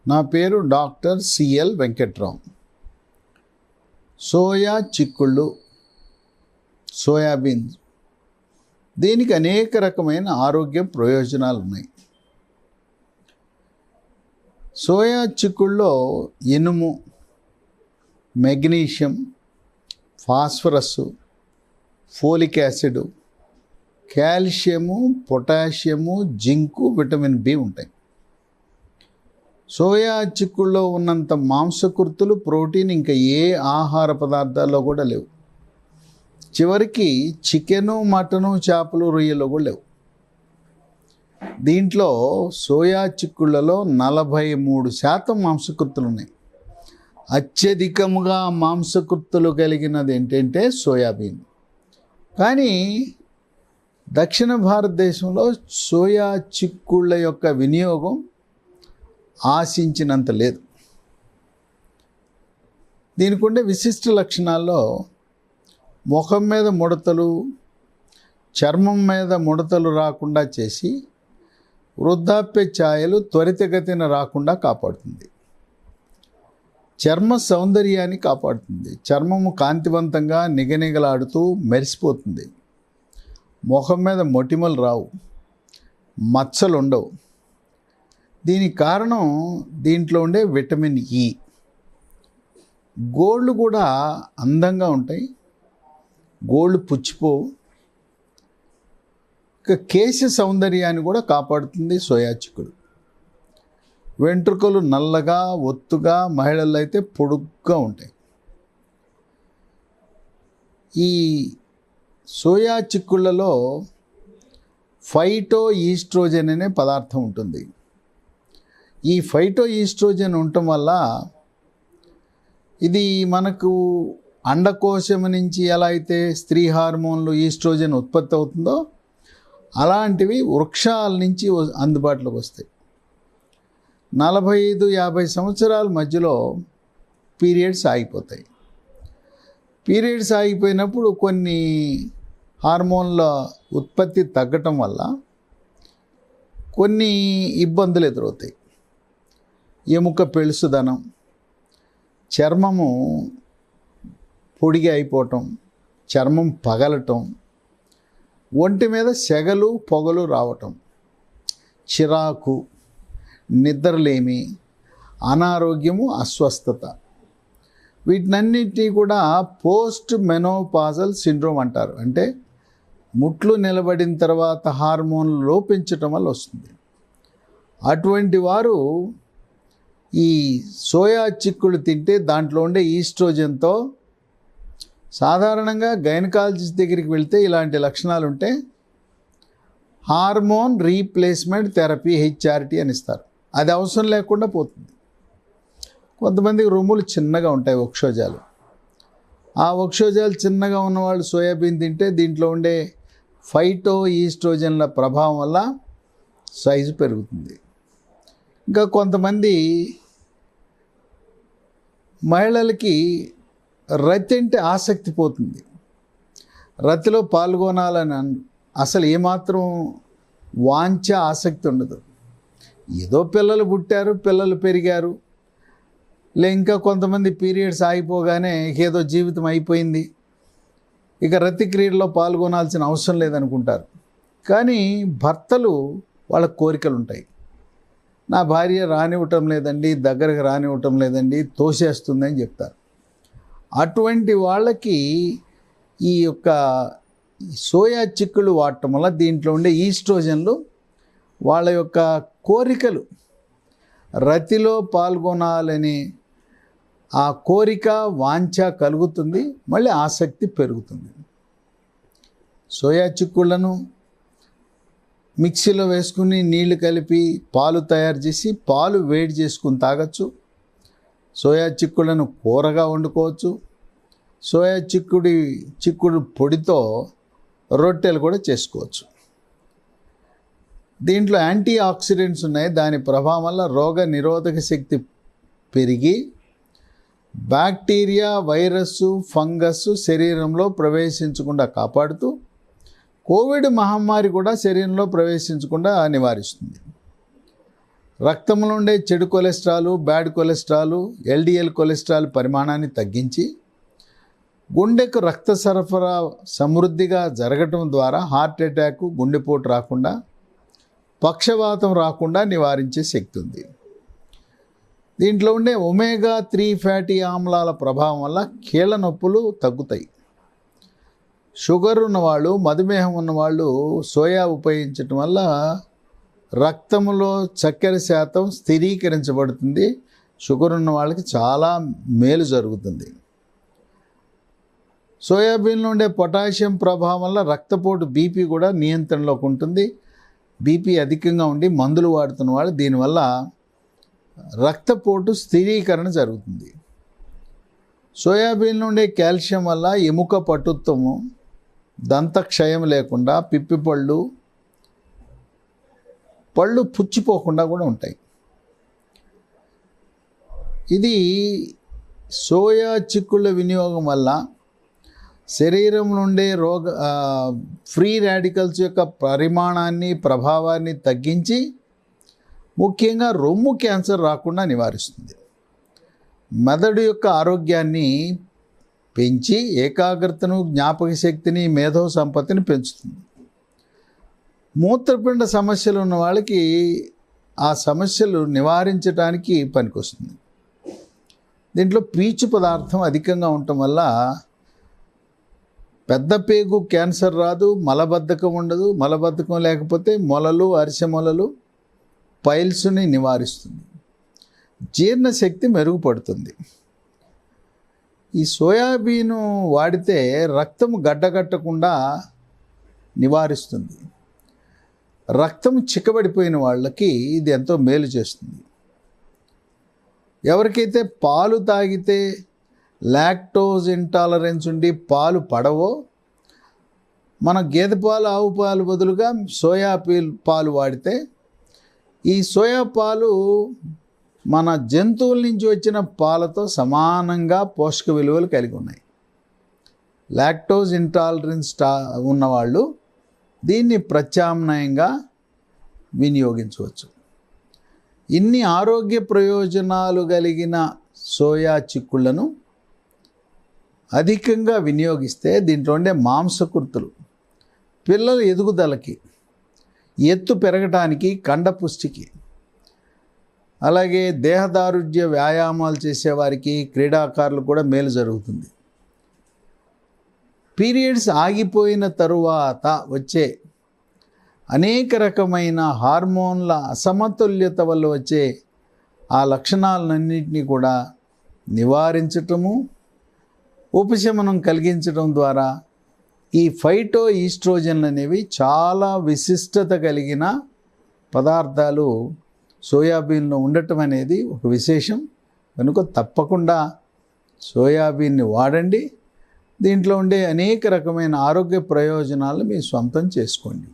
నా పేరు doctor C L Venkatrao. Soya చిక్కుళ్ళు, సోయాబీన్స్, దీనికి అనేక రకమైన ఆరోగ్య ప్రయోజనాలు ఉన్నాయి. సోయా చిక్కుళ్ళలో ఇనుము, magnesium, phosphorus, folic acid, calcium, potassium, zinc, vitamin B ఉంటాయి. సోయా చిక్కుల్లో ఉన్నంత మాంసకృతులు, ప్రోటీన్ ఇంకా ఏ ఆహార పదార్థాల్లో కూడా లేవు. చివరికి చికెను, మటను, చేపలు, రొయ్యలు కూడా లేవు. దీంట్లో సోయా చిక్కుళ్ళలో 43% మాంసకృతులు ఉన్నాయి. అత్యధికముగా మాంసకృతులు కలిగినది ఏంటంటే సోయాబీన్. కానీ దక్షిణ భారతదేశంలో సోయా చిక్కుళ్ళ యొక్క వినియోగం ఆశించినంత లేదు. దీనికి ఉండే విశిష్ట లక్షణాల్లో ముఖం మీద ముడతలు, చర్మం మీద ముడతలు రాకుండా చేసి వృద్ధాప్య ఛాయలు త్వరితగతిన రాకుండా కాపాడుతుంది. చర్మ సౌందర్యాన్ని కాపాడుతుంది. చర్మము కాంతివంతంగా నిగనిగలాడుతూ మెరిసిపోతుంది. ముఖం మీద మొటిమలు రావు, మచ్చలు ఉండవు. దీనికి కారణం దీంట్లో ఉండే విటమిన్ ఇ. గోళ్ళు కూడా అందంగా ఉంటాయి, గోళ్ళు పుచ్చిపోవు. ఇక కేశ సౌందర్యాన్ని కూడా కాపాడుతుంది సోయా చిక్కుడు. వెంట్రుకలు నల్లగా, ఒత్తుగా, మహిళల్లో అయితే పొడుగ్గా ఉంటాయి. ఈ సోయా చిక్కుళ్ళలో ఫైటో ఈస్ట్రోజన్ అనే పదార్థం ఉంటుంది. ఈ ఫైటో ఈస్ట్రోజన్ ఉండటం వల్ల ఇది మనకు అండకోశం నుంచి ఎలా అయితే స్త్రీ హార్మోన్లు ఈస్ట్రోజన్ ఉత్పత్తి అవుతుందో అలాంటివి వృక్షాల నుంచి అందుబాటులోకి వస్తాయి. 45-50 సంవత్సరాల మధ్యలో పీరియడ్స్ ఆగిపోతాయి. పీరియడ్స్ ఆగిపోయినప్పుడు కొన్ని హార్మోన్ల ఉత్పత్తి తగ్గటం వల్ల కొన్ని ఇబ్బందులు ఎదురవుతాయి. ఎముక పెళుసుదనం, చర్మము పొడిగా అయిపోవటం, చర్మం పగలటం, ఒంటి మీద సెగలు, పొగలు రావటం, చిరాకు, నిద్రలేమి, అనారోగ్యము, అస్వస్థత, వీటినన్నింటినీ కూడా పోస్ట్ మెనోపాజల్ సిండ్రోమ్ అంటారు. అంటే ముట్లు నిలబడిన తర్వాత హార్మోన్లు లోపించటం వల్ల వస్తుంది. అటువంటి వారు ఈ సోయా చిక్కుళ్ళు తింటే దాంట్లో ఉండే ఈస్ట్రోజన్తో సాధారణంగా గైనకాలజిస్ట్ దగ్గరికి వెళ్తే ఇలాంటి లక్షణాలు ఉంటే హార్మోన్ రీప్లేస్మెంట్ థెరపీ, హెచ్ఆర్టీ అని ఇస్తారు. అది అవసరం లేకుండా పోతుంది. కొంతమందికి రొమ్ములు చిన్నగా ఉంటాయి, వక్షోజాలు. ఆ వక్షోజాలు చిన్నగా ఉన్నవాళ్ళు సోయాబీన్ తింటే దీంట్లో ఉండే ఫైటో ఈస్ట్రోజన్ల ప్రభావం వల్ల సైజు పెరుగుతుంది. ఇంకా కొంతమంది మహిళలకి రతి అంటే ఆసక్తి పోతుంది. రతిలో పాల్గొనాలని అసలు ఏమాత్రం వాంఛ, ఆసక్తి ఉండదు. ఏదో పిల్లలు పుట్టారు, పిల్లలు పెరిగారు, ఇంకా కొంతమంది పీరియడ్స్ ఆగిపోగానే ఏదో జీవితం అయిపోయింది, ఇక రతి క్రియల్లో పాల్గొనాల్సిన అవసరం లేదనుకుంటారు. కానీ భర్తలు వాళ్ళ కోరికలు ఉంటాయి. నా భార్య రానివ్వటం లేదండి, దగ్గరకు రానివ్వటం లేదండి, తోసేస్తుందని చెప్తారు. అటువంటి వాళ్ళకి ఈ యొక్క సోయా చిక్కుళ్ళు వాడటం వల్ల దీంట్లో ఉండే ఈస్ట్రోజన్లు వాళ్ళ యొక్క కోరికలు, రతిలో పాల్గొనాలని ఆ కోరిక, వాంఛ కలుగుతుంది. మళ్ళీ ఆసక్తి పెరుగుతుంది. సోయా చిక్కుళ్ళను మిక్సీలో వేసుకుని నీళ్లు కలిపి పాలు తయారు చేసి పాలు వేడి చేసుకుని తాగొచ్చు. సోయా చిక్కుళ్ళను కూరగా వండుకోవచ్చు. సోయా చిక్కుడు పొడితో రొట్టెలు కూడా చేసుకోవచ్చు. దీంట్లో యాంటీ ఆక్సిడెంట్స్ ఉన్నాయి. దాని ప్రభావం వల్ల రోగ నిరోధక శక్తి పెరిగి బ్యాక్టీరియా, వైరస్సు, ఫంగస్ శరీరంలో ప్రవేశించకుండా కాపాడుతూ కోవిడ్ మహమ్మారి కూడా శరీరంలో ప్రవేశించకుండా నివారిస్తుంది. రక్తంలో ఉండే చెడు cholesterol, bad cholesterol, LDL cholesterol పరిమాణాన్ని తగ్గించి గుండెకు రక్త సరఫరా సమృద్ధిగా జరగటం ద్వారా హార్ట్ అటాక్, గుండెపోటు రాకుండా, పక్షవాతం రాకుండా నివారించే శక్తి ఉంది. దీంట్లో ఉండే ఒమేగా-3 ఫ్యాటీ ఆమ్లాల ప్రభావం వల్ల కీళ్ళ నొప్పులు తగ్గుతాయి. షుగర్ ఉన్నవాళ్ళు, మధుమేహం ఉన్నవాళ్ళు సోయా ఉపయోగించటం వల్ల రక్తంలో చక్కెర శాతం స్థిరీకరించబడుతుంది. షుగర్ ఉన్న వాళ్ళకి చాలా మేలు జరుగుతుంది. సోయాబీన్లో ఉండే పొటాషియం ప్రభావం వల్ల రక్తపోటు, బీపీ కూడా నియంత్రణలోకి ఉంటుంది. బీపీ అధికంగా ఉండి మందులు వాడుతున్న వాళ్ళు దీనివల్ల రక్తపోటు స్థిరీకరణ జరుగుతుంది. సోయాబీన్లో ఉండే కాల్షియం వల్ల ఎముక పటుత్వము, దంతక్షయం లేకుండా, పిప్పిపళ్ళు, పళ్ళు పుచ్చిపోకుండా కూడా ఉంటాయి. ఇది సోయా చిక్కుళ్ళ వినియోగం వల్ల శరీరం నుండే ఫ్రీ రాడికల్స్ యొక్క పరిమాణాన్ని, ప్రభావాన్ని తగ్గించి ముఖ్యంగా రొమ్ము క్యాన్సర్ రాకుండా నివారిస్తుంది. మెదడు యొక్క ఆరోగ్యాన్ని పెంచి ఏకాగ్రతను, జ్ఞాపక శక్తిని, మేధో సంపత్తిని పెంచుతుంది. మూత్రపిండ సమస్యలు ఉన్న వాళ్ళకి ఆ సమస్యలు నివారించడానికి పనికొస్తుంది. దీంట్లో పీచు పదార్థం అధికంగా ఉండటం వల్ల పెద్ద పేగు క్యాన్సర్ రాదు, మలబద్ధకం ఉండదు. మలబద్ధకం లేకపోతే మొలలు, అరిసె మొలలు, పైల్స్ని నివారిస్తుంది. జీర్ణశక్తి మెరుగుపడుతుంది. ఈ సోయాబీను వాడితే రక్తం గడ్డగట్టకుండా నివారిస్తుంది. రక్తం చిక్కబడిపోయిన వాళ్ళకి ఇది ఎంతో మేలు చేస్తుంది. ఎవరికైతే పాలు తాగితే లాక్టోజ్ ఇంటాలరెన్స్ ఉండి పాలు పడవో, మన గేదె పాలు, ఆవు పాలు బదులుగా సోయా పాలు వాడితే, ఈ సోయా పాలు మన జంతువుల నుంచి వచ్చిన పాలతో సమానంగా పోషక విలువలు కలిగి ఉన్నాయి. లాక్టోజ్ ఇంటాలరెన్స్ ఉన్నవాళ్ళు దీన్ని ప్రత్యామ్నాయంగా వినియోగించవచ్చు. ఇన్ని ఆరోగ్య ప్రయోజనాలు కలిగిన సోయా చిక్కుళ్లను అధికంగా వినియోగిస్తే దీంట్లో ఉండే మాంసకృతులు పిల్లల ఎదుగుదలకి, ఎత్తు పెరగటానికి, కండపుష్టికి, అలాగే దేహదారుఢ్య వ్యాయామాలు చేసేవారికి, క్రీడాకారులు కూడా మేలు జరుగుతుంది. పీరియడ్స్ ఆగిపోయిన తరువాత వచ్చే అనేక రకమైన హార్మోన్ల అసమతుల్యత వల్ల వచ్చే ఆ లక్షణాలన్నింటినీ కూడా నివారించటము, ఉపశమనం కలిగించడం ద్వారా ఈ ఫైటో ఈస్ట్రోజన్లు అనేవి చాలా విశిష్టత కలిగిన పదార్థాలు సోయాబీన్లో ఉండటం అనేది ఒక విశేషం. కనుక తప్పకుండా సోయాబీన్ని వాడండి. దీంట్లో ఉండే అనేక రకమైన ఆరోగ్య ప్రయోజనాలు మీ సొంతం చేసుకోండి.